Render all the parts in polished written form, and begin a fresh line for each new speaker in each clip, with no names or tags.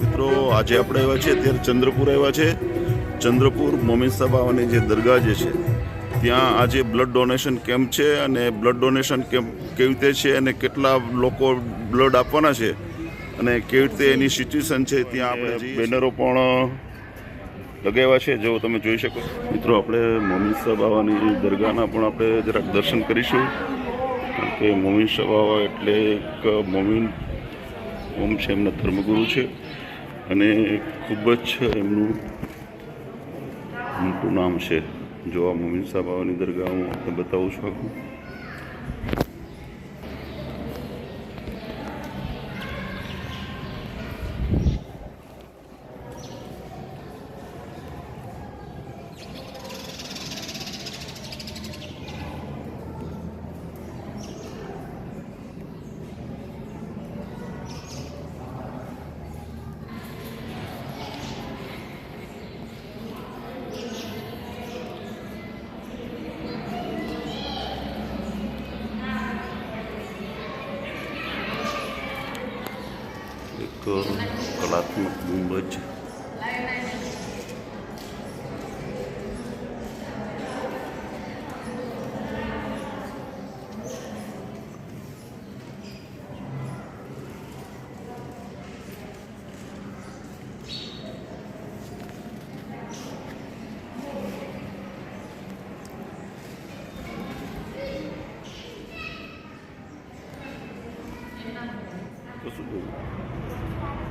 મિત્રો આજે આપણે આવ્યા છીએ અત્યારે ચંદ્રપુર આવ્યા છે. ચંદ્રપુર મોમીન સાહેબ બાવાની જે દરગાહ જે છે ત્યાં આજે બ્લડ ડોનેશન કેમ્પ છે અને બ્લડ ડોનેશન કેમ્પ કેવી રીતે છે અને કેટલા લોકો બ્લડ આપવાના છે અને કેવી રીતે એની સિચ્યુએશન છે ત્યાં આપણે બેનરો પણ લગાવ્યા છે જો તમે જોઈ શકો. મિત્રો આપણે મોમીન સાહેબ બાવાની દરગાહના પણ આપણે જરાક દર્શન કરીશું કારણ કે મોમીન સાહેબ બાવા એટલે એક મોમીન ઓમ છે, એમના ધર્મગુરુ છે અને ખૂબ જ એમનું મોટું નામ છે. જો આ મોમીન સાહેબ બાવાની દરગાહ હું આપને બતાવું છું આખું. કલાત્મક ગુંબજ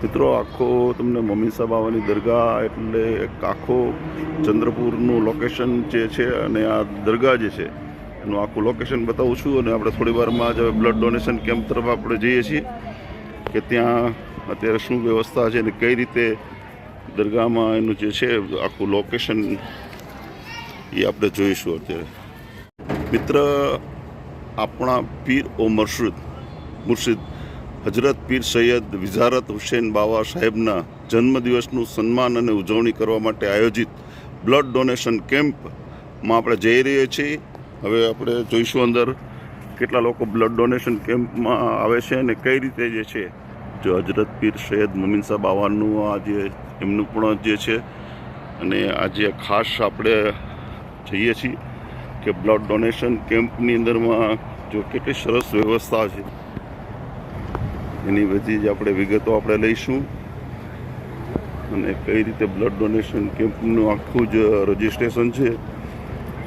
મિત્રો આખો તમને મોમીન સાહેબ બાવાની દરગાહ એટલે એક આખો ચંદ્રપુરનું લોકેશન જે છે અને આ દરગાહ જે છે એનું આખું લોકેશન બતાવું છું અને આપણે થોડી વારમાં જ બ્લડ ડોનેશન કેમ્પ તરફ આપણે જઈએ છીએ કે ત્યાં અત્યારે શું વ્યવસ્થા છે અને કઈ રીતે દરગાહમાં એનું જે છે આખું લોકેશન એ આપણે જોઈશું. અત્યારે મિત્ર આપણા પીર ઓ મુર્શિદ હજરત પીર સૈયદ વિઝારત હુસૈન બાવા સાહેબના જન્મદિવસનું સન્માન અને ઉજવણી કરવા માટે આયોજિત બ્લડ ડોનેશન કેમ્પમાં આપણે જઈ રહ્યા છીએ. હવે આપણે જોઈશું અંદર કેટલા લોકો બ્લડ ડોનેશન કેમ્પમાં આવે છે અને કઈ રીતે જે છે જો હજરત પીર સૈયદ મોમીન સાહેબ બાવાનું આ જે એમનું પણ જે છે અને આજે ખાસ આપણે જઈએ છીએ કે બ્લડ ડોનેશન કેમ્પની અંદરમાં જો કેટલી સરસ વ્યવસ્થા છે એની બધી જ આપણે વિગતો આપણે લઈશું અને કઈ રીતે બ્લડ ડોનેશન કેમ્પનું આખું જ રજિસ્ટ્રેશન છે.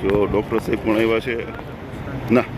જો ડૉક્ટર સાહેબ પણ આવ્યા છે ના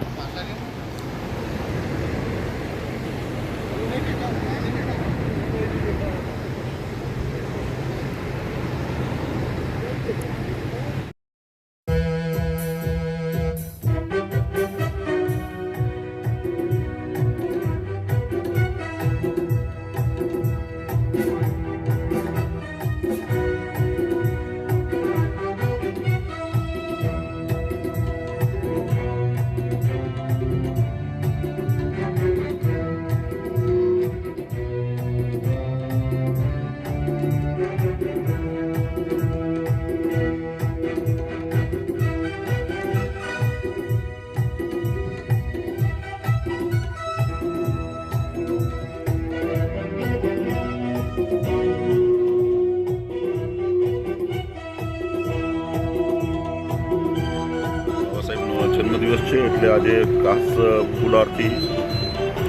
જન્મદિવસ છે એટલે આજે ખાસ ફુલારથી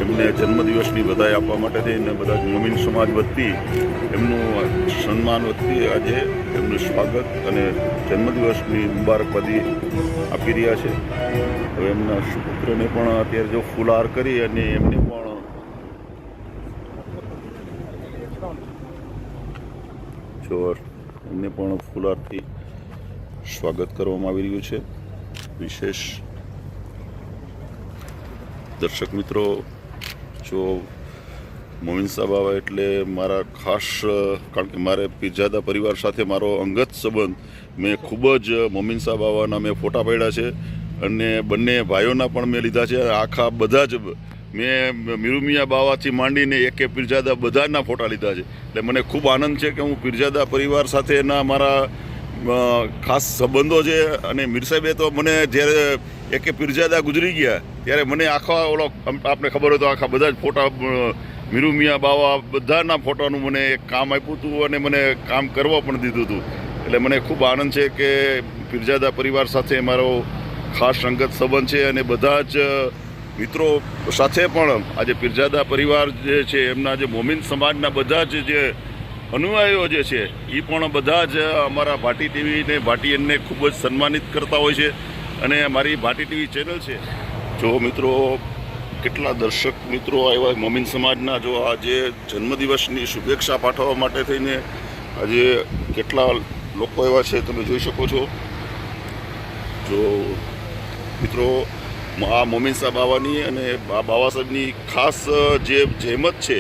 એમને જન્મદિવસની વધાઈ આપવા માટે થઈને બધા મોમીન સમાજ વતી એમનું સન્માન વતી આજે એમનું સ્વાગત અને જન્મદિવસની મુબારકબાદી આપી રહ્યા છે. હવે એમના સુપુત્રને પણ અત્યારે જો ફુલાર કરી અને એમને પણ ફુલારથી સ્વાગત કરવામાં આવી રહ્યું છે. વિશેષ દર્શક મિત્રો જો મોમીન સાહેબ બાવા એટલે મારા ખાસ કારણ કે મારે પીરજાદા પરિવાર સાથે મારો અંગત સંબંધ મેં ખૂબ જ મોમીન સાહેબ બાવાના મેં ફોટા પાડ્યા છે અને બંને ભાઈઓના પણ મેં લીધા છે. આખા બધા જ મેં મીરુમિયા બાવાથી માંડીને એકે પીરજાદા બધાના ફોટા લીધા છે. એટલે મને ખૂબ આનંદ છે કે હું પીરજાદા પરિવાર સાથેના મારા ખાસ સંબંધો છે અને મીર સાહેબે તો મને જ્યારે એકે પીરજાદા ગુજરી ગયા ત્યારે મને આખા ઓલો આપને ખબર હોય તો આખા બધા જ ફોટા મીરુ મિયા બાવા બધાના ફોટોનું મને એક કામ આપ્યું હતું અને મને કામ કરવા પણ દીધું હતું. એટલે મને ખૂબ આનંદ છે કે પીરજાદા પરિવાર સાથે મારો ખાસ અંગત સંબંધ છે અને બધા જ મિત્રો સાથે પણ આજે પીરજાદા પરિવાર જે છે એમના જે મોમીન સમાજના બધા જ જે અનુયાયીઓ જે છે એ પણ બધા જ અમારા ભાટી ટીવીને ભાટી એનને ખૂબ જ સન્માનિત કરતા હોય છે. અને મારી ભાટી ટીવી ચેનલ છે, જો મિત્રો કેટલા દર્શક મિત્રો આવ્યા મોમીન સમાજના, જો આજે જન્મદિવસની શુભેચ્છા પાઠવવા માટે થઈને આજે કેટલા લોકો આવ્યા છે તમે જોઈ શકો છો. જો મિત્રો આ મોમીન સાહેબ બાવાની અને બાવા સાહેબની ખાસ જે જહેમત છે,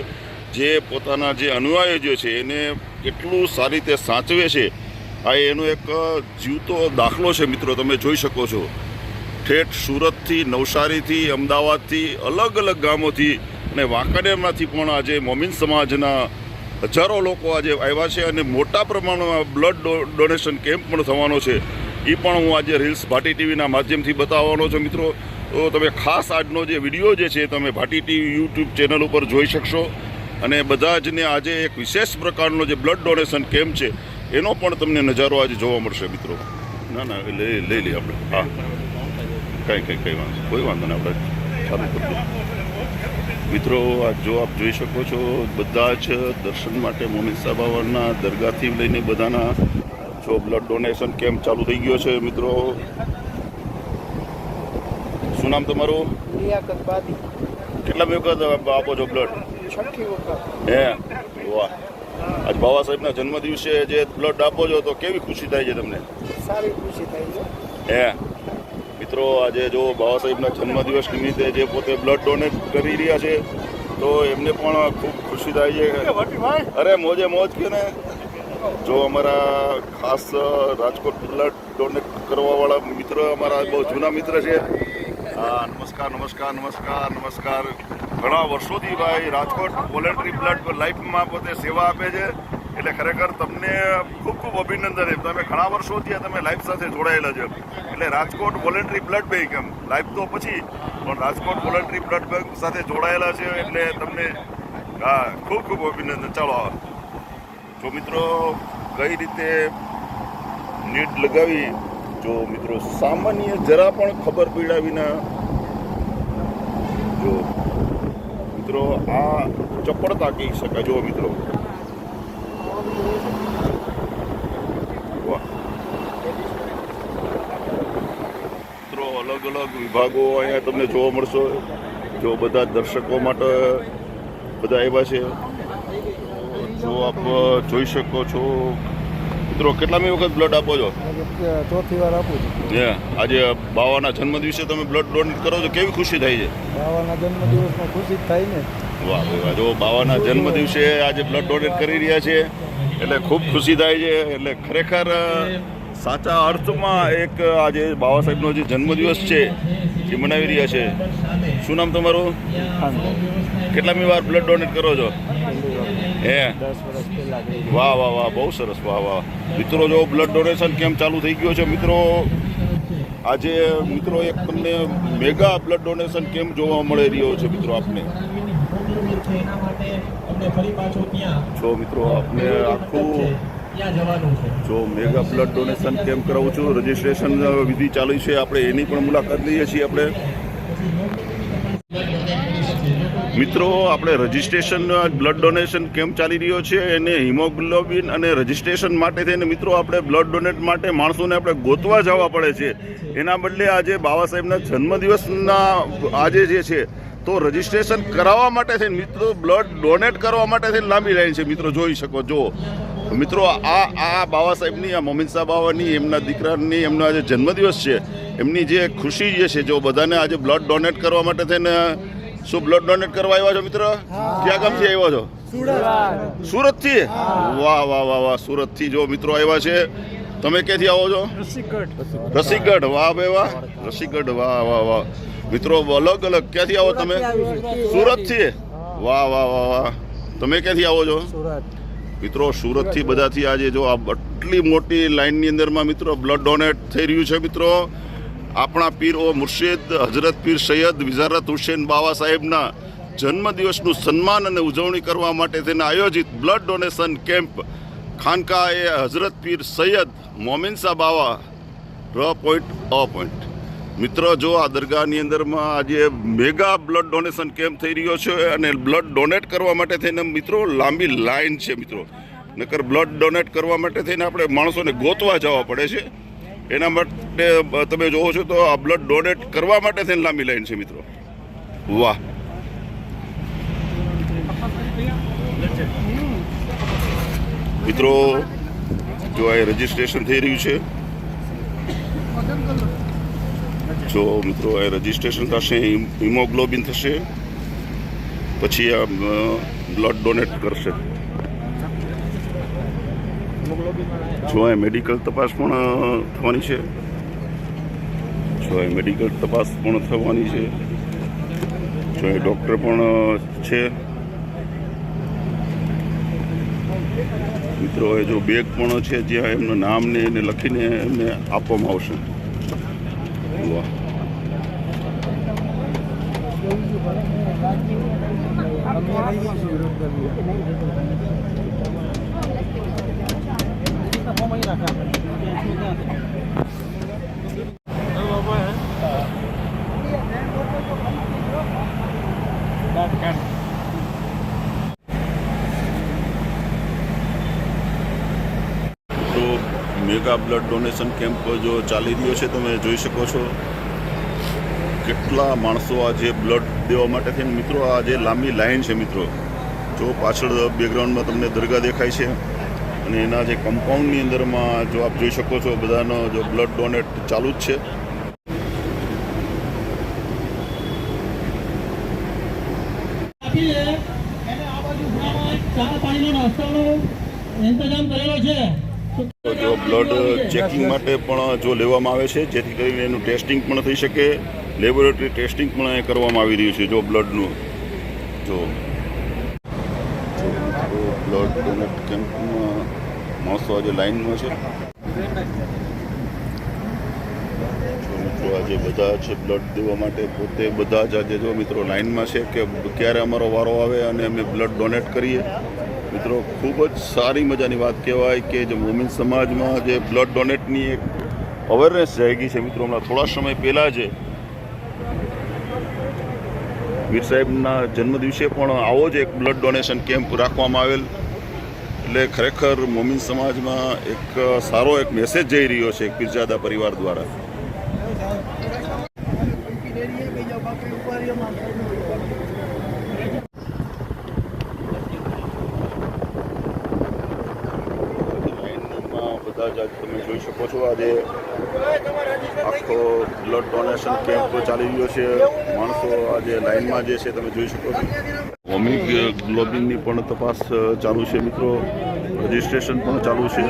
જે પોતાના જે અનુયાયી જે છે એને કેટલું સારી રીતે સાચવે છે, આ એનો એક જીવતો દાખલો છે મિત્રો. તમે જોઈ શકો છો ઠેઠ સુરતથી, નવસારીથી, અમદાવાદથી, અલગ અલગ ગામોથી અને વાંકાનેરમાંથી પણ આજે મોમીન સમાજના હજારો લોકો આજે આવ્યા છે અને મોટા પ્રમાણમાં બ્લડ ડોનેશન કેમ્પ પણ થવાનો છે. એ પણ હું આજે રીલ્સ ભાટી ટીવીના માધ્યમથી બતાવવાનો છું મિત્રો. તો તમે ખાસ આજનો જે વિડીયો જે છે તમે ભાટી ટીવી યુટ્યુબ ચેનલ ઉપર જોઈ શકશો અને બધા જને આજે એક વિશેષ પ્રકારનો જે બ્લડ ડોનેશન કેમ્પ છે એનો પણ તમને નજારો આજે જોવા મળશે મિત્રો. ના ના લઈ લઈએ આપણે. હા કંઈ વાંધો કોઈ વાંધો નહીં, આપણે ચાલુ કરી મિત્રો. આ જો આપ જોઈ શકો છો બધા જ દર્શન માટે મોમીન સાહેબ બાવાના દરગાહથી લઈને બધાના જો બ્લડ ડોનેશન કેમ્પ ચાલુ થઈ ગયો છે મિત્રો. શું નામ તમારું? કેટલા વખત આપો છો બ્લડ?
6ઠ્ઠી વખત.
હે વાહ. આજ બાબા સાહેબના જન્મદિવસે જે બ્લડ આપો છો તો કેવી ખુશી થાય છે તમને?
સારી ખુશી થાય છે.
હે મિત્રો આજે જો બાબા સાહેબના જન્મદિવસ નિમિત્તે જે પોતે બ્લડ ડોનેટ કરી રહ્યા છે તો એમને પણ ખૂબ ખુશી થાય છે. અરે મોજે મોજ કે ને. જો અમારા ખાસ રાજકોટ બ્લડ ડોનેટ કરવાવાળા મિત્ર અમારા બહુ જૂના મિત્ર છે. હા નમસ્કાર નમસ્કાર નમસ્કાર નમસ્કાર. ઘણા વર્ષોથી ભાઈ રાજકોટ વોલેન્ટરી બ્લડ લાઈફમાં પોતે સેવા આપે છે. એટલે ખરેખર તમને ખૂબ ખૂબ અભિનંદન. તમે ઘણા વર્ષોથી તમે લાઈફ સાથે જોડાયેલા છે. એટલે રાજકોટ વોલેન્ટરી બ્લડ બેંક એમ લાઈફ તો પછી પણ રાજકોટ વોલેન્ટરી બ્લડ બેંક સાથે જોડાયેલા છે એટલે તમને હા ખૂબ ખૂબ અભિનંદન. ચાલો જો મિત્રો કઈ રીતે નીટ લગાવી, જો મિત્રો સામાન્ય જરા પણ ખબર પડ્યા વિના જો મિત્રો આ ચપળતા કહી શકાય. જો મિત્રો મિત્રો અલગ અલગ વિભાગો અહીંયા તમને જોવા મળશો. જો બધા દર્શકો માટે બધા આવ્યા છે. જો આપ જોઈ શકો છો મિત્રો કેટલામી વખત બ્લડ આપો છો?
ચોથી વાર આપું છું.
આજે બાવાના જન્મદિવસે તમે બ્લડ ડોનેટ કરો છો, કેવી ખુશી થાય છે?
બાવાના જન્મદિવસમાં ખુશી જ થાય ને.
વાહ વાહ. જો બાવાના જન્મદિવસે આજે બ્લડ ડોનેટ કરી રહ્યા છે એટલે ખૂબ ખુશી થાય છે. એટલે ખરેખર સાચા અર્થમાં એક આજે બાબા સાહેબનો જે જન્મદિવસ છે એ મનાવી રહ્યા છે. શું નામ તમારું? કેટલામી વાર બ્લડ ડોનેટ કરો છો? હે
10 વર્ષ પહેલા.
વાહ વાહ વાહ, બહુ સરસ. વાહ વાહ. મિત્રો જો બ્લડ ડોનેશન કેમ્પ ચાલુ થઈ ગયો છે મિત્રો. આજે મિત્રો એક તમને મેગા બ્લડ ડોનેશન કેમ્પ જોવા મળી રહ્યો છે મિત્રો. આપને જો મિત્રો આપને આખું જો મેગા બ્લડ ડોનેશન કેમ્પ કરાવું છું. રજીસ્ટ્રેશન વિધિ ચાલુ છે, આપણે એની પણ મુલાકાત લઈએ છીએ. આપણે મિત્રો આપણે રજીસ્ટ્રેશન બ્લડ ડોનેશન કેમ્પ ચાલી રહ્યો છે એને હિમોગ્લોબિન અને રજીસ્ટ્રેશન માટે થઈને મિત્રો આપણે બ્લડ ડોનેટ માટે માણસોને આપણે ગોતવા જવા પડે છે. એના બદલે આજે બાબા સાહેબના જન્મદિવસના આજે જે છે તો રજીસ્ટ્રેશન કરાવવા માટે થઈને મિત્રો બ્લડ ડોનેટ કરવા માટે થઈને લાંબી લાઈન છે મિત્રો. જોઈ શકો જો મિત્રો આ બાબા સાહેબની, આ મોમીન સાહેબ બાવાની, એમના દીકરાની એમનો આજે જન્મદિવસ છે. એમની જે ખુશી જે છે જો બધાને આજે બ્લડ ડોનેટ કરવા માટે થઈને શું બ્લડ ડોનેટ કરવા આવ્યા છો મિત્ર? ક્યાં ગામથી આવ્યા છો? સુરતથી. વાહ વાહ વાહ વાહ. સુરતથી જો મિત્રો આવ્યા છે. તમે ક્યાંથી આવો છો? રસિકગઢ. વાહ ભાઈ વાહ. રસિકગઢ. વાહ વાહ વાહ. મિત્રો અલગ અલગ ક્યાંથી આવો તમે? સુરતથી. વાહ વાહ વાહ વાહ. તમે ક્યાંથી આવો છો? મિત્રો સુરતથી બધાથી આજે જો આ આટલી મોટી લાઈનની અંદરમાં મિત્રો બ્લડ ડોનેટ થઈ રહ્યું છે મિત્રો. આપણા પીર ઓ મુર્શિદ હજરત પીર સૈયદ વિઝારત હુસેન બાવા સાહેબના જન્મદિવસનું સન્માન અને ઉજવણી કરવા માટે તેને આયોજિત બ્લડ ડોનેશન કેમ્પ ખાનકા એ હઝરત પીર સૈયદ મોમિન શાહ બાવા .અ. મિત્રો, જો આ દરગાહની અંદરમાં આજે મેગા બ્લડ ડોનેશન કેમ્પ થઈ રહ્યો છે અને બ્લડ ડોનેટ કરવા માટે થઈને મિત્રો લાંબી લાઈન છે મિત્રો. નકર બ્લડ ડોનેટ કરવા માટે થઈને આપણે માણસોને ગોતવા જવા પડે છે. એના માટે તમે જોવો છો તો આ બ્લડ ડોનેટ કરવા માટે થઈને લાંબી લાઈન છે મિત્રો. વાહ! મિત્રો, જો આ રજીસ્ટ્રેશન થઈ રહ્યું છે. જો મિત્રો આ રજીસ્ટ્રેશન થશે, હિમોગ્લોબિન થશે, પછી આ બ્લડ ડોનેટ કરશે. જો આ મેડિકલ તપાસ પણ થવાની છે. જો આ મેડિકલ તપાસ પણ થવાની છે. જો એ ડૉક્ટર પણ છે મિત્રો. એ જો બેગ પણ છે જ્યાં એમનું નામ ને એને લખીને એમને આપવામાં આવશે. વાહ! તો મેગા બ્લડ ડોનેશન કેમ્પ જો ચાલી રહ્યો છે, તમે જોઈ શકો છો કેટલા માણસો આજે બ્લડ દેવા માટે થઈને મિત્રો આ જે લાંબી લાઈન છે મિત્રો. જો પાછળ બેકગ્રાઉન્ડમાં તમને દરગાહ દેખાય છે અને એના જે કમ્પાઉન્ડની અંદરમાં જો આપ જોઈ શકો છો બધાનો જો બ્લડ ડોનેટ ચાલુ જ છે. જો બ્લડ ચેકિંગ માટે પણ જો લેવામાં આવે છે જેથી કરીને એનું ટેસ્ટિંગ પણ થઈ શકે. લેબોરેટરી ટેસ્ટિંગ પણ અહીં કરવામાં આવી રહ્યું છે. જો બ્લડનું જો બ્લડ ડોનેટ કેમ્પમાં માણસો આજે લાઈનમાં છે. મિત્રો આજે બધા છે બ્લડ દેવા માટે પોતે બધા જ આજે જો મિત્રો લાઈનમાં છે કે ક્યારે અમારો વારો આવે અને અમે બ્લડ ડોનેટ કરીએ. મિત્રો ખૂબ જ સારી મજાની વાત કહેવાય કે જે મોમિન સમાજમાં જે બ્લડ ડોનેટની એક અવેરનેસ જાગી છે મિત્રો. હમણાં થોડા સમય પહેલાં જ મીર સાહેબના જન્મદિવસે પણ આવો જ એક બ્લડ ડોનેશન કેમ્પ રાખવામાં આવેલ. એટલે ખરેખર મોમિન સમાજમાં એક સારો એક મેસેજ જઈ રહ્યો છે પીરજાદા પરિવાર દ્વારા. બધા જ તમે જોઈ શકો છો આજે આખો બ્લડ ડોનેશન કેમ્પ ચાલી રહ્યો છે. માણસો આજે લાઈનમાં જે છે તમે જોઈ શકો છો. હિમોગ્લોબિનની પણ તપાસ ચાલુ છે મિત્રો. રજીસ્ટ્રેશન પણ ચાલુ છે.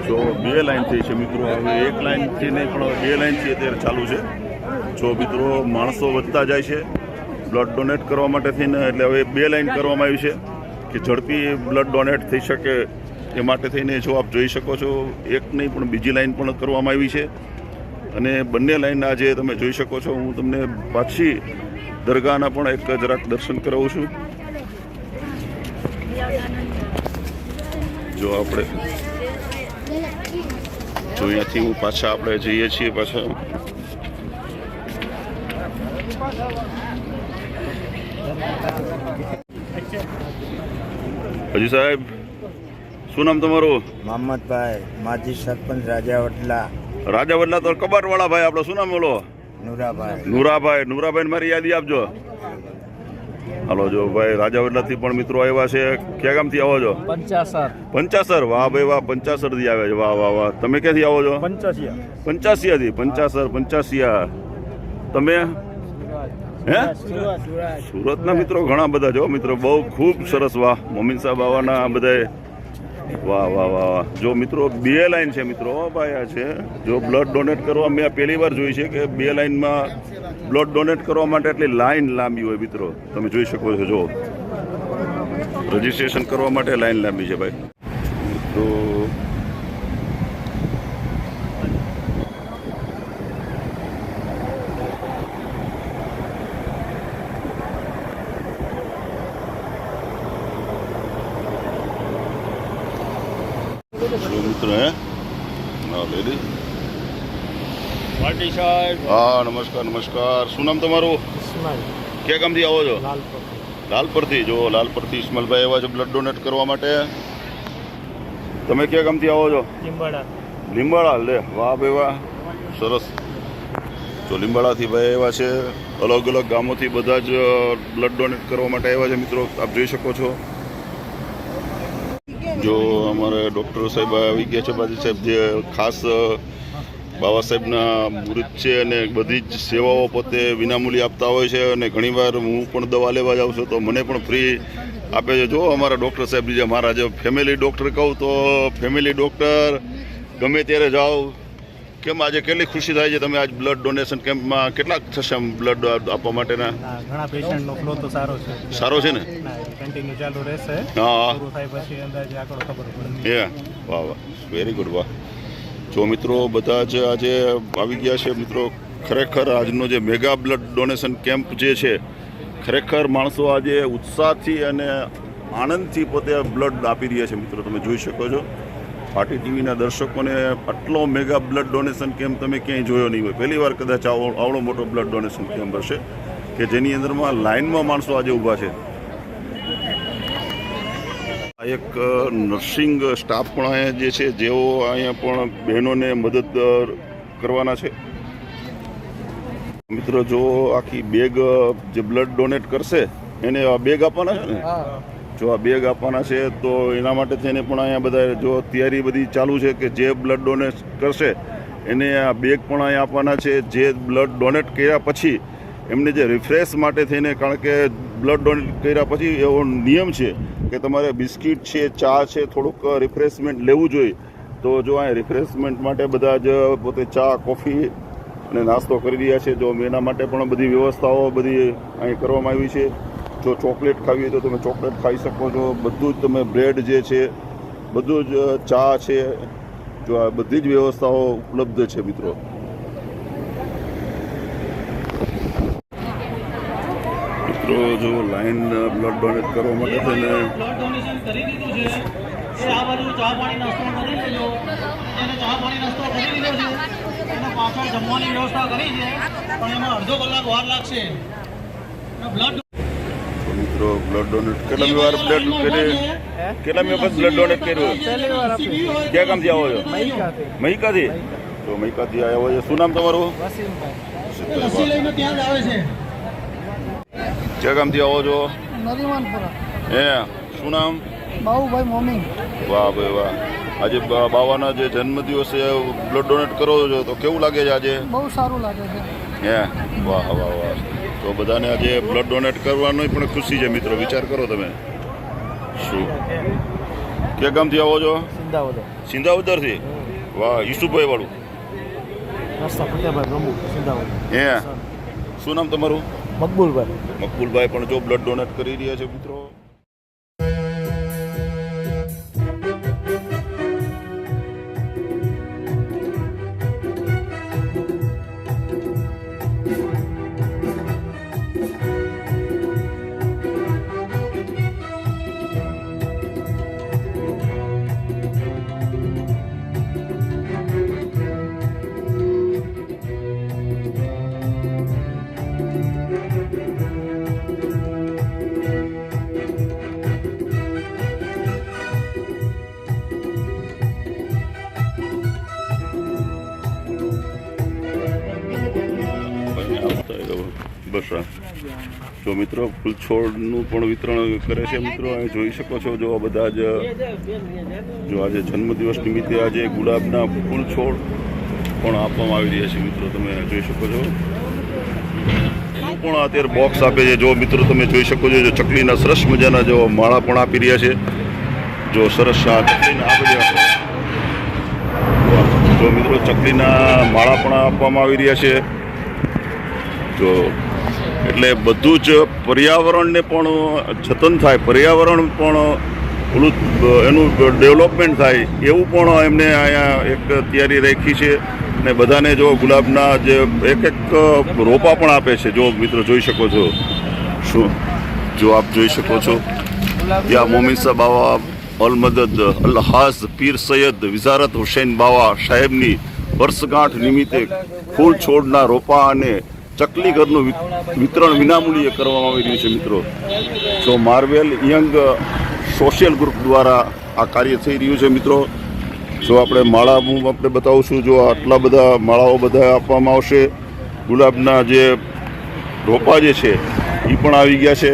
જો 2 લાઈન થઈ છે મિત્રો. હવે 1 લાઈનથી નહીં પણ 2 લાઈનથી અત્યારે ચાલુ છે. જો મિત્રો માણસો વધતા જાય છે બ્લડ ડોનેટ કરવા માટે થઈને, એટલે હવે 2 લાઈન કરવામાં આવી છે કે ઝડપી બ્લડ ડોનેટ થઈ શકે. એ માટે થઈને જો આપ જોઈ શકો છો એક નહીં પણ બીજી લાઈન પણ કરવામાં આવી છે. અને બંને લાઈન આજે તમે જોઈ શકો છો. હું તમને પાછી દરગાહના પણ એક જરાક દર્શન કરાવું છું. જો આપણે જો અહીંયાથી હું પાછા આપણે જઈએ છીએ પાછા. હજી સાહેબ, શું નામ તમારું?
મોહમ્મદભાઈ, માજી સરપંચ રાજાવડલા.
રાજાવડલા તો કબાટવાળા ભાઈ. આપણો શું નામ બોલો?
નુરાભાઈ.
નુરાભાઈ મારી યાદી આપજો. હાલો જો ભાઈ રાજાવડલાથી પણ મિત્રો આવ્યા છે. ક્યાં ગામથી આવો છો? પંચાસર. વાહ ભાઈ વાહ, પંચાસરથી આવે છે. વાહ વાહ વાહ. તમે ક્યાંથી આવો છો? પંચાસિયાથી. પંચાસિયા. તમે હે? સુરતના મિત્રો ઘણા બધા છો મિત્રો. બહુ ખૂબ સરસ. વાહ, મોમિન સાહેબ બાવાના બધાએ. વાહ વાહ વાહ. જો મિત્રો 2 લાઈન છે મિત્રો ભાઈ. આ છે જો બ્લડ ડોનેટ કરવા મેં પહેલી વાર જોઈ છે કે 2 લાઈનમાં બ્લડ ડોનેટ કરવા માટે એટલી લાઈન લાંબી હોય મિત્રો. તમે જોઈ શકો છો. જો રજીસ્ટ્રેશન કરવા માટે લાઈન લાંબી છે ભાઈ. તો જો મિત્રો હે હા લેડી
પાર્ટી સાહેબ
હા નમસ્કાર નમસ્કાર શું નામ તમારું ક્યાં ગામથી આવો છો લાલપરથી જો લાલપરથી ઇસ્માલભાઈ આવ્યા છો બ્લડ ડોનેટ કરવા માટે તમે ક્યાં ગામથી આવો છો લીંબાળા લે વાહ ભાઈ વાહ સરસ તો લીંબાળાથી ભાઈ આવ્યા છે અલગ અલગ ગામોથી બધા જ બ્લડ ડોનેટ કરવા માટે આવ્યા છે મિત્રો આપ જોઈ શકો છો જો અમારે ડૉક્ટર સાહેબ આવી ગયા છે બાજી સાહેબ જે ખાસ બાબા સાહેબના મૃત છે અને બધી જ સેવાઓ પોતે વિનામૂલ્યે આપતા હોય છે અને ઘણીવાર હું પણ દવા લેવા જાઉં છું તો મને પણ ફ્રી આપે છે જો અમારા ડૉક્ટર સાહેબ જે મારા જે ફેમિલી ડૉક્ટર કહું તો ફેમિલી ડૉક્ટર ગમે ત્યારે જાઓ કેમ આજે કેટલી ખુશી થાય છે તમે આજ બ્લડ ડોનેશન કેમ્પમાં કેટલાક થશે આમ બ્લડ આપવા માટેના
ઘણા પેશન્ટનો ફ્લો તો
સારો છે ને
કન્ટિન્યુ ચાલુ રહેશે
હા
પૂરું થાય પછી અંદાજે આંકડો ખબર પડે
એ વાહ વાહ વેરી ગુડ વાહ જો મિત્રો બધા જ આજે આવી ગયા છે મિત્રો ખરેખર આજનો જે મેગા બ્લડ ડોનેશન કેમ્પ જે છે ખરેખર માણસો આજે ઉત્સાહથી અને આનંદથી પોતે બ્લડ આપી રહ્યા છે મિત્રો તમે જોઈ શકો છો પાર્ટી ટીવીના દર્શકોને આટલો મેગા બ્લડ ડોનેશન કેમ્પ તમે ક્યાંય જોયો નહીં હોય પહેલી વાર કદાચ આવડો મોટો બ્લડ ડોનેશન કેમ્પ હશે કે જેની અંદરમાં લાઇનમાં માણસો આજે ઊભા છે એક નર્સિંગ સ્ટાફ પણ અહીંયા જે છે જેઓ અહીંયા પણ બહેનોને મદદ કરવાના છે મિત્રો જો આખી બેગ જે બ્લડ ડોનેટ કરશે એને આ બેગ આપવાના છે ને જો આ બેગ આપવાના છે તો એના માટે થઈને પણ અહીંયા બધા જો તૈયારી બધી ચાલુ છે કે જે બ્લડ ડોનેટ કરશે એને આ બેગ પણ અહીંયા આપવાના છે જે બ્લડ ડોનેટ કર્યા પછી એમને જે રિફ્રેશ માટે થઈને કારણ કે બ્લડ ડોનેટ કર્યા પછી એવો નિયમ છે કે તમારે બિસ્કિટ છે ચા છે થોડુંક રિફ્રેશમેન્ટ લેવું જોઈએ તો જો અહીંયા રિફ્રેશમેન્ટ માટે બધા જ પોતે ચા કોફી અને નાસ્તો કરી રહ્યા છે જો એના માટે પણ બધી વ્યવસ્થાઓ બધી અહીં કરવામાં આવી છે જો ચોકલેટ ખાવી હોય તો તમે ચોકલેટ ખાઈ શકો છો બધું જ તમે બ્રેડ જે છે બધું જ ચા છે જો આ બધી જ વ્યવસ્થાઓ ઉપલબ્ધ છે મિત્રો જો લાઈન બ્લડ ડોનેટ કરવા માટે થઈને
બ્લડ ડોનેશન કરી દીધું છે એ આ બાજુ ચા પાણી નાસ્તો કરી લેજો એને ચા પાણી નાસ્તો કરી લીધો છે એને પાછળ જમવાની વ્યવસ્થા કરી છે પણ એમાં અડધો કલાક વાર લાગશે બ્લડ
મિત્રો બ્લડ ડોનેટ કેટલા વાર બ્લડ કરી કેટલા વખત બ્લડ ડોનેટ કર્યું ક્યાં કામથી આવો છો મહિકાથી તો મહિકાથી આવ્યા હોય શું નામ તમારું
રસી લઈને ત્યાં જ આવે છે
ક્યાં ગામથી આવો છો
નરીમાનપુરા
હે શું નામ
બાબુભાઈ મોમી
વાહ ભાઈ વાહ આજે બાવાના જે જન્મદિવસે બ્લડ ડોનેટ કરો છો તો કેવું લાગે છે આજે
બહુ સારું લાગે છે
હે વાહ વાહ વાહ તો બધાને આજે બ્લડ ડોનેટ કરવાની પણ ખુશી છે મિત્રો વિચાર કરો તમે શું ક્યાં ગામથી આવો છો સિંધાવદરથી વાહ ઈસુભાઈ વાળું હે શું નામ તમારું મકબૂલભાઈ પણ જો બ્લડ ડોનેટ કરી રહ્યા છે મિત્રો બસ જો મિત્રો ફૂલ છોડનું પણ વિતરણ કરે છે મિત્રો અહીં જોઈ શકો છો જો બધા જ જો આજે જન્મદિવસ નિમિત્તે આજે ગુલાબના ફૂલ છોડ પણ આપવામાં આવી રહ્યા છે મિત્રો તમે જોઈ શકો છો પણ અત્યારે બોક્સ આપે છે જો મિત્રો તમે જોઈ શકો છો જો ચકલીના સરસ મજાના જો માળા પણ આપી રહ્યા છે જો સરસ ચકલીના જો મિત્રો ચકલીના માળા પણ આપવામાં આવી રહ્યા છે જો એટલે બધું જ પર્યાવરણને પણ જતન થાય પર્યાવરણ પણ ઓલું એનું ડેવલપમેન્ટ થાય એવું પણ એમને અહીંયા એક તૈયારી રાખી છે ને બધાને જો ગુલાબના જે એક રોપા પણ આપે છે જો મિત્રો જોઈ શકો છો શું જો આપ જોઈ શકો છો ત્યાં મોમીન સાહેબ બાવા અલ મદદ અલ્હાઝ પીર સૈયદ વિઝારત હુસૈન બાવા સાહેબની વર્ષગાંઠ નિમિત્તે ફૂલ છોડના રોપા અને ચકલી ઘરનું વિતરણ વિનામૂલ્યે કરવામાં આવી રહ્યું છે મિત્રો. જો માર્વેલ યંગ સોશિયલ ગ્રુપ દ્વારા આ કાર્ય થઈ રહ્યું છે મિત્રો. જો આપણે માળા હું આપણે બતાવું છું. જો આટલા બધા માળાઓ બધા આપવામાં આવશે. ગુલાબના જે રોપા જે છે એ પણ આવી ગયા છે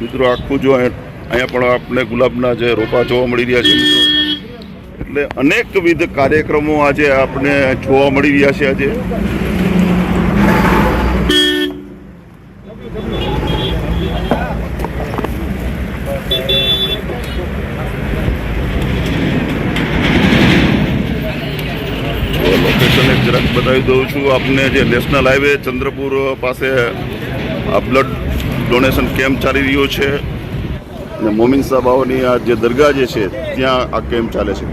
મિત્રો. આખું જો અહીંયા પણ આપણે ગુલાબના જે રોપા જોવા મળી રહ્યા છે મિત્રો. એટલે અનેકવિધ કાર્યક્રમો આજે આપણે જોવા મળી રહ્યા છે આજે. લોકેશન એક જરાક બતાવી દઉં છું આપને. જે નેશનલ હાઈવે ચંદ્રપુર પાસે આ બ્લડ ડોનેશન કેમ્પ ચાલી રહ્યો છે અને મોમીન શાહ બાવાની આ જે દરગાહ જે છે ત્યાં આ કેમ્પ ચાલે છે.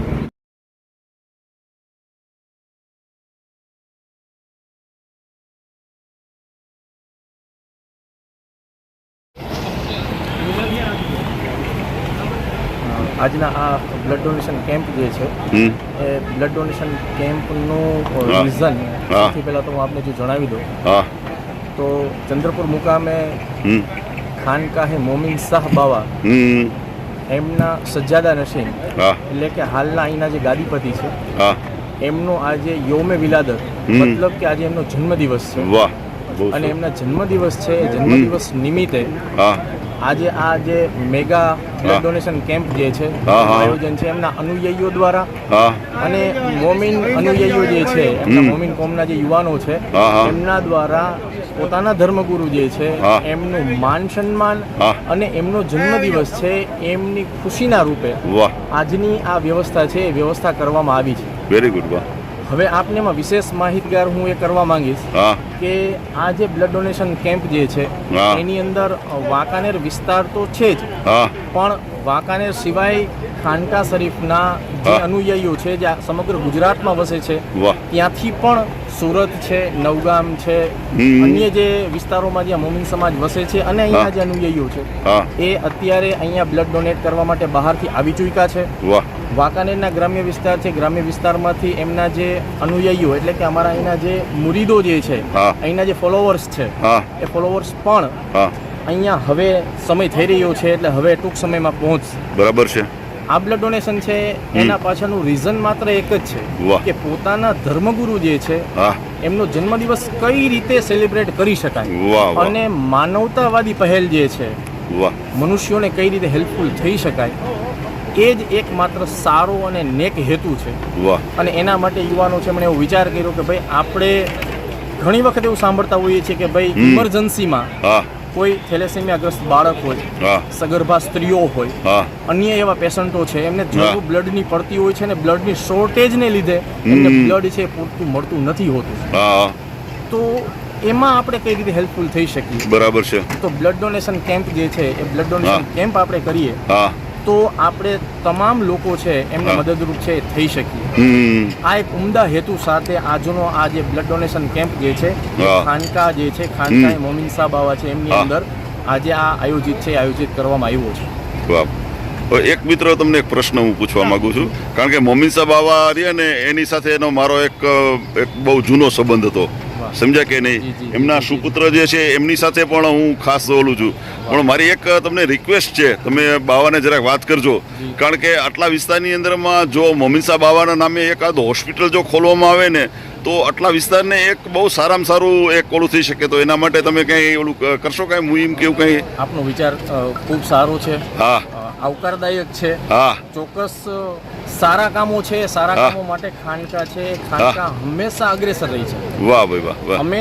આજના આ બ્લડ ડોનેશન કેમ્પ જે છે
હમ
એ બ્લડ ડોનેશન કેમ્પનું
હા.
રીઝન
હા.
સૌથી પહેલાં તો હું આપને જો જણાવી દઉં
હા
તો ચંદ્રપુર મુકામે
હમ
ખાનકાહે મોમીન શાહ બાવા
હમ
એમના સજ્જાદા નશીન
હા
એટલે કે હાલના અહીંના જે ગાદીપતિ છે
હા
એમનો આજે યૌમે વિલાદત મતલબ કે આજે એમનો જન્મદિવસ છે
વાહ બહુ
અને
સરસ.
એમના જન્મદિવસ છે એ જન્મદિવસ નિમિત્તે
હા
આજે આ જે મેગા બ્લડ
હા.
ડોનેશન કેમ્પ જે છે
હા, હા.
આયોજન છે એમના અનુયાયીઓ દ્વારા
હા
અને મોમીન અનુયાયીઓ જે છે એમના મોમીન કોમના જે યુવાનો છે
હા, હા.
એમના દ્વારા પોતાના ધર્મગુરુ જે છે
હા.
એમનું માન સન્માન
હા.
અને એમનો જન્મદિવસ છે એમની ખુશીના રૂપે
વાહ
આજની આ વ્યવસ્થા છે એ વ્યવસ્થા કરવામાં આવી છે.
Very good. વાહ
હવે આપને એમાં વિશેષ માહિતગાર હું એ કરવા માંગીશ
હા
કે આ જે બ્લડ ડોનેશન કેમ્પ જે છે
હા.
એની અંદર વાંકાનેર વિસ્તાર તો છે જ
હા
પણ વાંકાનેર સિવાય ખાનકા શરીફના જે
હા.
અનુયાયીઓ છે જે આ સમગ્ર ગુજરાતમાં વસે છે
વાહ
ત્યાંથી પણ સુરત છે, નવગામ છે,
હમ.
અન્ય જે વિસ્તારોમાં જ્યાં મોમીન સમાજ વસે છે અને અહીંયા
હા.
જે અનુયાયીઓ છે
હા
એ અત્યારે અહીંયા બ્લડ ડોનેટ કરવા માટે બહારથી આવી ચૂક્યા છે.
વાહ
વાંકાનેરના ગ્રામ્ય વિસ્તાર છે, ગ્રામ્ય વિસ્તારમાંથી એમના જે અનુયાયીઓ એટલે કે અમારા અહીંના જે મુરીદો જે છે
હા.
અહીંના જે ફોલોવર્સ છે
હા
એ ફોલોવર્સ પણ
હા
અહીંયા હવે સમય થઈ રહ્યો છે એટલે હવે ટૂંક સમયમાં પહોંચશે.
બરાબર છે.
આ બ્લડ ડોનેશન છે એના પાછળનું રીઝન માત્ર એક જ
વાહ.
છે કે પોતાના ધર્મગુરુ જે છે
હા
એમનો જન્મદિવસ કઈ રીતે સેલિબ્રેટ કરી શકાય
વાહ વાહ
અને માનવતાવાદી પહેલ જે છે
વાહ
મનુષ્યોને કઈ રીતે હેલ્પફુલ થઈ શકાય એ જ એકમાત્ર સારો અને નેક હેતુ છે.
વાહ
અને એના માટે યુવાનો છે મને એવો વિચાર કર્યો કે ભાઈ આપણે ઘણી વખત એવું સાંભળતા હોઈએ છીએ કે ભાઈ ઇમરજન્સીમાં
હા
કોઈ થેલેસેમિયાગ્રસ્ત બાળક હોય,
હા
સગર્ભા સ્ત્રીઓ હોય,
હા
અન્ય એવા પેશન્ટો છે એમને
હા.
જરૂર બ્લડની પડતી હોય છે અને બ્લડની શોર્ટેજને લીધે એમને બ્લડ છે પૂરતું મળતું નથી હોતું.
હા
તો એમાં આપણે કઈ રીતે હેલ્પફુલ થઈ શકીએ?
બરાબર છે.
તો બ્લડ ડોનેશન કેમ્પ જે છે એ બ્લડ ડોનેશન
હા.
કેમ્પ આપણે કરીએ
હા
તો આપણે તમામ લોકો છે એમને
હા.
મદદરૂપ છે થઈ શકીએ.
હમ
આ એક ઉમદા હેતુ સાથે આજનો આ જે બ્લડ ડોનેશન કેમ્પ જે છે એ
હા.
ખાનકા જે છે ખાનકા મોમીન શાહ બાવા છે એમની
હા.
અંદર આજે આ આયોજિત કરવામાં આવ્યો છે.
વાહ. હવે એક મિત્ર તમને એક પ્રશ્ન હું પૂછવા માંગુ છું. કારણ કે મોમીન સાહેબ બાવા રહ્યા ને એની સાથે એનો મારો એક બહુ જૂનો સંબંધ હતો. સમજ્યા કે નહીં?
જી, જી,
એમના
જી,
સુપુત્ર જે છે એમની સાથે પણ હું ખાસ ઓલું છું. પણ મારી એક તમને રિક્વેસ્ટ છે, તમે બાવાને જરાક વાત કરજો. કારણ કે આટલા વિસ્તારની અંદરમાં જો મોમીન સાહેબ બાવાના નામે એકાદ હોસ્પિટલ જો ખોલવામાં આવે ને તો આટલા વિસ્તારને એક બહુ સારામાં સારું એક ઓલું થઈ શકે. તો એના માટે તમે કંઈ ઓલું કરશો, કાંઈ મુહિમ કે એવું કંઈ?
આપનો વિચાર ખૂબ સારો છે,
હા
આવકારદાયક છે.
હા
ચોક્કસ સારા કામો છે, સારા
હા.
કામો માટે ખાનકા હંમેશા અગ્રેસર રહી છે.
વાહ ભાઈ વાહ વાહ.
અમે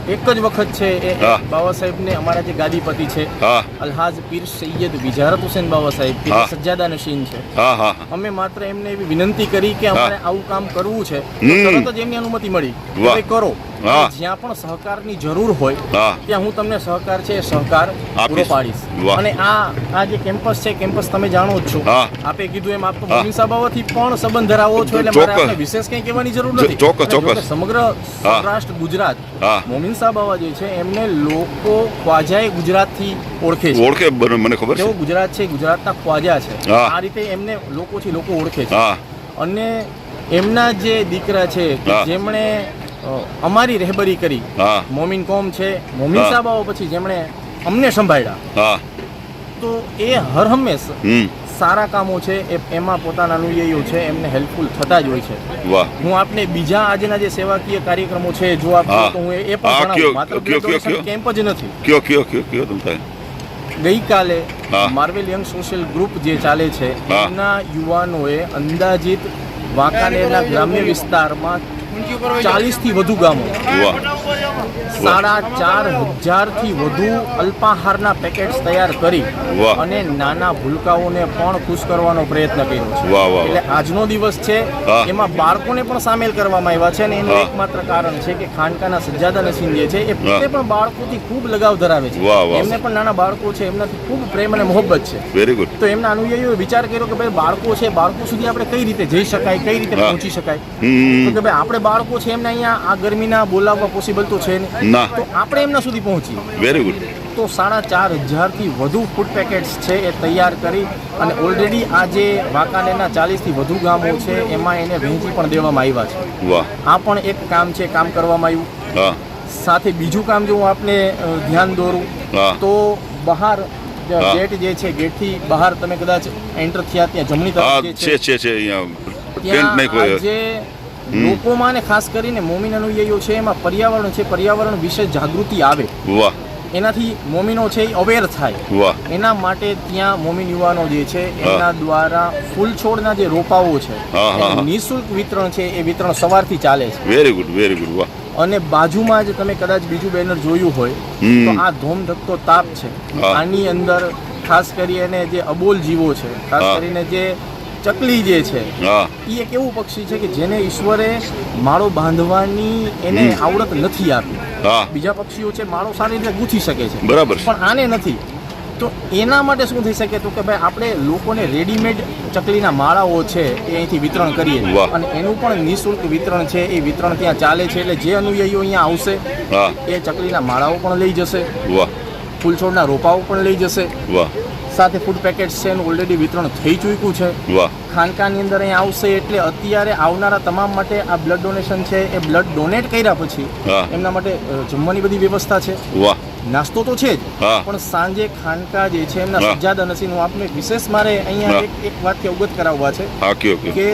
એક જ વખત છે એ
હા.
બાબા સાહેબને અમારા જે ગાદીપતિ છે
હા
અલ્હાજ પીર સૈયદ વિજારત હુસૈન બાબા સાહેબ કે
હા.
સજ્જાદા નશીન છે.
હા હા હા.
અમે માત્ર એમને એવી વિનંતી કરી કે અમારે આવું કામ કરવું છે તો
હમ.
તરત જ એમની અનુમતિ મળી કે
વાહ.
ભાઈ કરો.
હા.
જ્યાં પણ સહકારની જરૂર હોય
હા
ત્યાં હું તમને સહકાર છે એ સહકાર પૂરો
આપીશ.
પાડીશ.
વાહ.
અને આ જે કેમ્પસ છે કેમ્પસ તમે જાણો જ છો.
હા.
આપે કીધું એમ આપ તો
હા.
મોમીન સાહેબાવાથી પણ સંબંધ ધરાવો છો એટલે મારે
ચોક્કસ.
આપણે વિશેષ કંઈ કહેવાની જરૂર નથી.
ચોક્કસ,
અને જો કે
ચોક્કસ.
સમગ્ર સૌરાષ્ટ્ર ગુજરાત
હા.
મોમીન સાહેબાવા જે છે એમને લોકો ખ્વાજાએ ગુજરાતથી ઓળખે છે.
ઓળખે મને ખબર
તેઓ
છે.
ગુજરાત છે ગુજરાતના ખ્વાજા છે.
હા.
આ રીતે એમને લોકોથી લોકો ઓળખે છે.
હા
અને એમના જે દીકરા છે કે
હા.
જેમણે અમારી રહેબરી કરી,
હા
મોમીન કોમ છે, મોમીન
હા.
સાહેબાઓ પછી જેમણે અમને સંભાળ્યા,
હા
તો એ હર હંમેશ
હમ
સારા કામો છે એમાં પોતાના અનુયાયીઓ છે એમને હેલ્પફુલ થતા જ હોય છે.
વાહ
હું આપને બીજા આજના જે સેવાકીય કાર્યક્રમો છે જો આપ
હા.
કહો તો હું એ પણ
હા,
જણાવું.
કયો,
માત્ર
કયો, કયો,
donation
કયો.
કેમ્પ જ નથી.
કયો તમ થાય
ગઈકાલે
હા.
માર્વેલ યંગ સોશિયલ ગ્રુપ જે ચાલે છે
હા.
એમના યુવાનોએ અંદાજિત વાંકાનેરના ગ્રામ્ય વિસ્તારમાં 40 થી વધુ ગામો,
વાહ
4,500 થી વધુ અલ્પાહારના પેકેટ્સ તૈયાર કરી
વાહ.
અને નાના ભૂલકાઓને પણ ખુશ કરવાનો પ્રયત્ન કર્યો છે.
વાહ, વાહ,
એટલે આજનો દિવસ છે
હા.
એમાં બાળકોને પણ સામેલ કરવામાં આવ્યા છે અને એનું
હા.
એકમાત્ર કારણ છે કે ખાનકાના સજ્જાદા નસીન જે છે એ પોતે
હા.
પણ બાળકોથી ખૂબ લગાવ ધરાવે છે.
વાહ, વાહ.
એમને પણ નાના બાળકો છે એમનાથી ખૂબ પ્રેમ અને મોહબ્બત છે.
Very good.
તો એમના અનુયાયીઓએ વિચાર કર્યો કે ભાઈ બાળકો છે, બાળકો સુધી આપણે કઈ રીતે જઈ શકાય, કઈ રીતે
હા.
પહોંચી શકાય. તો
હમ
કે ભાઈ આપણે બાળકો છે એમને અહીંયા આ ગરમીના બોલાવવા પોસિબલ તો છે નહીં.
ના.
તો આપણે એમના સુધી પહોંચીએ.
Very good.
તો 4,500 થી વધુ ફૂડ પેકેટ્સ છે એ તૈયાર કરી અને ઓલરેડી આ જે વાંકાનેરના 40 થી વધુ ગામો છે એમાં એને વહેંચી પણ દેવામાં આવ્યા છે.
વાહ
આ પણ એક કામ છે, કામ કરવામાં આવ્યું.
હા
સાથે બીજું કામ જો હું આપને ધ્યાન દોરું
હા.
તો બહાર
હા.
ગેટ જે છે ગેટથી બહાર તમે કદાચ એન્ટર થયા ત્યાં જમણી
હા
તરફ જે
છે અહીંયા ટેન્ટ
ત્યાં
નાખ્યો
આજે લોકોમાં ને ખાસ કરીને મોમીન અનુયાયીઓ છે એમાં પર્યાવરણ છે, પર્યાવરણ વિશે જાગૃતિ આવે,
વાહ
એનાથી મોમીનો છે એ અવેર થાય.
વાહ
એના માટે ત્યાં મોમીન યુવાનો જે છે એમના દ્વારા ફૂલ છોડના જે રોપાઓ છે
હા, હા, હા.
એનું નિઃશુલ્ક વિતરણ છે એ વિતરણ સવારથી ચાલે છે.
વેરી ગુડ વાહ
અને બાજુમાં જ તમે કદાચ બીજું બેનર જોયું હોય
હમ.
તો આ ધોમધકતો તાપ છે
હા.
આની અંદર ખાસ કરીને જે અબોલ જીવો છે, ખાસ
હા.
કરીને જે ચકલી જે છે
હા
એ એક એવું પક્ષી છે કે જેને ઈશ્વરે માળો બાંધવાની એને આવડત નથી આપી.
હા
બીજા પક્ષીઓ છે માળો સારી રીતે ગૂંથી શકે છે,
બરાબર છે.
પણ આને નથી. તો એના માટે શું થઈ શકે તો કે ભાઈ આપણે લોકોને રેડીમેડ ચકલીના માળાઓ છે એ અહીંથી વિતરણ કરીએ
વાહ.
અને એનું પણ નિઃશુલ્ક વિતરણ છે એ વિતરણ ત્યાં ચાલે છે. એટલે જે અનુયાયીઓ અહીંયા આવશે
હા
એ ચકલીના માળાઓ પણ લઈ જશે,
વાહ
ફૂલ છોડના રોપાઓ પણ લઈ જશે,
વાહ
સાથે ફૂડ પેકેટ્સ છે એનું ઓલરેડી વિતરણ થઈ ચૂક્યું છે.
વાહ
ખાનકાની અંદર અહીંયા આવશે એટલે અત્યારે આવનારા તમામ માટે આ બ્લડ ડોનેશન છે એ બ્લડ ડોનેટ કર્યા પછી
હા.
એમના માટે જમવાની બધી વ્યવસ્થા છે.
વાહ
નાસ્તો તો છે જ,
હા.
પણ સાંજે ખાનકા જે છે એમના
હા.
સજ્જાદા નસીન હું આપને વિશેષ મારે અહીંયા
હા.
એક વાક્ય અવગત કરાવવા છે
હા કયો
કે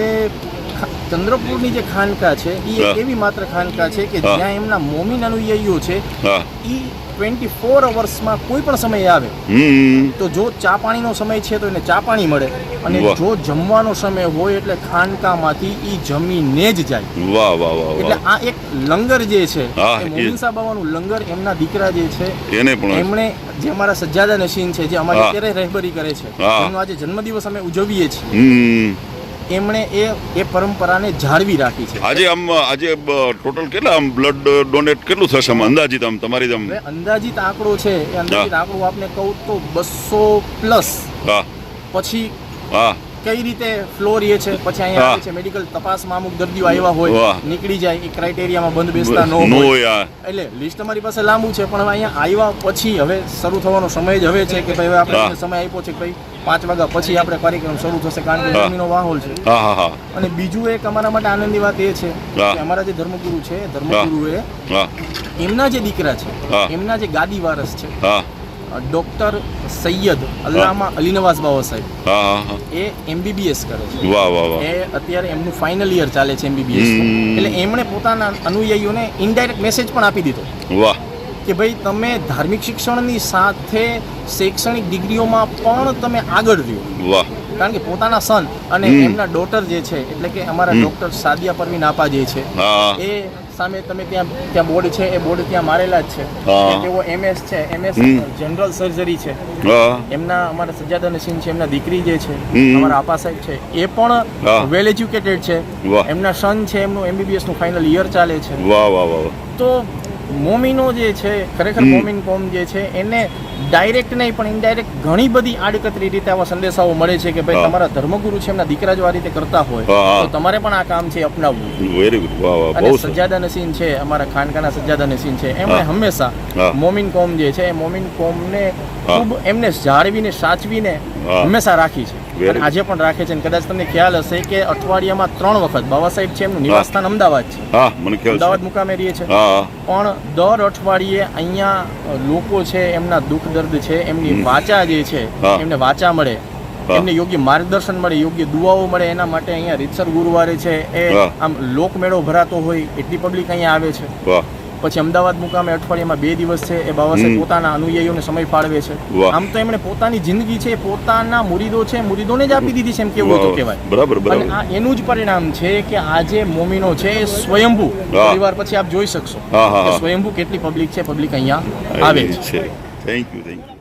ચંદ્રપુરની જે ખાનકા છે એ
હા.
એક એવી માત્ર ખાનકા છે કે
હા.
જ્યાં એમના મોમીન અનુયાયીઓ છે
હા
એ 24 અવર્સમાં કોઈ પણ સમયે આવે
હમ
તો જો ચા પાણીનો સમય છે તો એને ચા પાણી મળે અને
વાહ.
જો જમવાનો સમય હોય એટલે ખાનકામાંથી એ જમીને જ જાય.
વાહ વાહ વાહ
એટલે
વાહ
આ એક લંગર જે છે
હા,
એ
એ-
મોમીન સાહેબાવાનું લંગર એમના દીકરા જે છે
એને પણ
એમણે જે અમારા સજ્જાદા નસીન છે જે અમારી
હા.
અત્યારે રહેબરી કરે છે
હા.
એમનો આજે જન્મદિવસ અમે ઉજવીએ છીએ,
હમ
એમણે એ પરંપરાને જાળવી રાખી છે.
આજે ટોટલ કેટલા આમ બ્લડ ડોનેટ કેટલું થશે આમ અંદાજિત આમ તમારી આમ
હવે અંદાજિત આંકડો છે એ અંદાજિત
હા.
આંકડો આપને કહું તો 200+.
હા
પછી
હા
કઈ રીતે ફ્લો રહે છે, પછી અહીંયા
હા.
આવે છે મેડિકલ તપાસમાં અમુક દર્દીઓ આવ્યા હોય
વાહ.
નીકળી જાય એ ક્રાઇટેરિયામાં બંધ બેસતા
નો
ન હોય
યાર
એટલે લિસ્ટ અમારી પાસે લાંબુ છે પણ હવે અહીંયા આવ્યા પછી હવે શરૂ થવાનો સમય જ હવે છે કે ભાઈ હવે આપણે
હા.
એને સમય આપ્યો છે કે ભાઈ 5 વાગ્યા પછી આપણે કાર્યક્રમ શરૂ થશે કારણ કે
હા.
ગરમીનો માહોલ છે.
હા હા હા
અને બીજું એક અમારા માટે આનંદની વાત એ છે
હા.
કે અમારા જે ધર્મગુરુ છે ધર્મગુરુએ
હા
એમના જે દીકરા છે
હા.
એમના જે ગાદી વારસ છે
હા
ડોક્ટર સૈયદ અલ્લામા અલી નવાઝ બાવા સાહેબ
હા હા હા
એ MBBS કરે છે.
વાહ વાહ વાહ
એ અત્યારે એમનું ફાઇનલ યર ચાલે છે MBBS.
હમ.
એટલે એમણે પોતાના અનુયાયીઓને ઇનડાયરેક્ટ મેસેજ પણ આપી દીધો
વાહ
કે ભાઈ તમે ધાર્મિક શિક્ષણની સાથે શૈક્ષણિક ડિગ્રીઓમાં પણ તમે આગળ રહ્યો
વાહ
કારણ કે પોતાના સન અને
હમ.
એમના ડોટર જે છે એટલે કે અમારા
હમ.
ડોક્ટર સાદિયા પરવીન આપા જે છે
હા
એ સામે તમે ત્યાં બોર્ડ છે એ બોર્ડ ત્યાં મારેલા જ છે
હા.
કે તેઓ MS છે MS
હમ.
જનરલ સર્જરી છે
હા
એમના અમારા સજ્જાદા નસીમ છે એમના દીકરી જે છે
હમ.
અમારા આપા સાહેબ છે એ
હા.
પણ વેલ એજ્યુકેટેડ છે
વાહ.
એમના સન છે એમનું MBBS નું ફાઇનલ યર ચાલે છે
વાહ વાહ વાહ
તો મોમીનો જે છે ખરેખર
હમ.
મોમીન કોમ જે છે એને ડાયરેક્ટ નહીં પણ ઇનડાયરેક્ટ ઘણી બધી આડકતરી રીતે આવા સંદેશાઓ મળે છે કે ભાઈ
હા.
તમારા ધર્મગુરુ છે એમના દીકરા જો આ રીતે કરતા હોય
હા.
તો તમારે પણ આ કામ છે એ અપનાવવું
વેરી ગુડ વાહ વાહ
અને
બહુ સરસ
સજ્જાદા નસીન છે અમારા ખાનકાના સજ્જાદા નસીન છે એમણે
હા.
હંમેશા
હા.
મોમીન કોમ જે છે એ મોમીન કોમને
હા.
ખૂબ એમને જાળવીને સાચવીને
હા.
હંમેશા રાખી છે
Very
અને આજે પણ રાખે છે અને કદાચ તમને ખ્યાલ હશે કે અઠવાડિયામાં 3 વખત બાબા સાહેબ છે એમનું નિવાસ સ્થાન અમદાવાદ છે
હા મને ખ્યાલ
અમદાવાદ
છે
મુકામે રહીએ છે
હા
પણ દર અઠવાડિયે અહીંયા લોકો છે એમના દુઃખ દર્દ છે એમની
હમ.
વાચા જે છે
હા.
એમને વાચા મળે
હા.
એમને યોગ્ય માર્ગદર્શન મળે યોગ્ય દુઆઓ મળે એના માટે અહીંયા રીતસર ગુરુવારે છે એ
હા.
આમ લોકમેળો ભરાતો હોય એટલી પબ્લિક અહીંયા આવે છે
વાહ
પછી અમદાવાદ મુકામે અઠવાડિયામાં 2 દિવસ છે એ બાબા સાહેબ
હમ.
પોતાના અનુયાયીઓને સમય ફાળવે છે
વાહ.
આમ તો એમણે પોતાની જિંદગી છે એ પોતાના મુરીદો છે મુરીદોને જ આપી દીધી છે એમ કેવું તો
વાહ.
કહેવાય
બરાબર
અને
બરાબર
આ એનું જ પરિણામ છે કે આજે મોમીનો છે એ સ્વયંભૂ
હા.
પરિવાર પછી આપ જોઈ શકશો
હા, હા,
કે
હા.
સ્વયંભૂ કેટલી પબ્લિક છે પબ્લિક અહીંયા આવે છે
છે થેન્ક યુ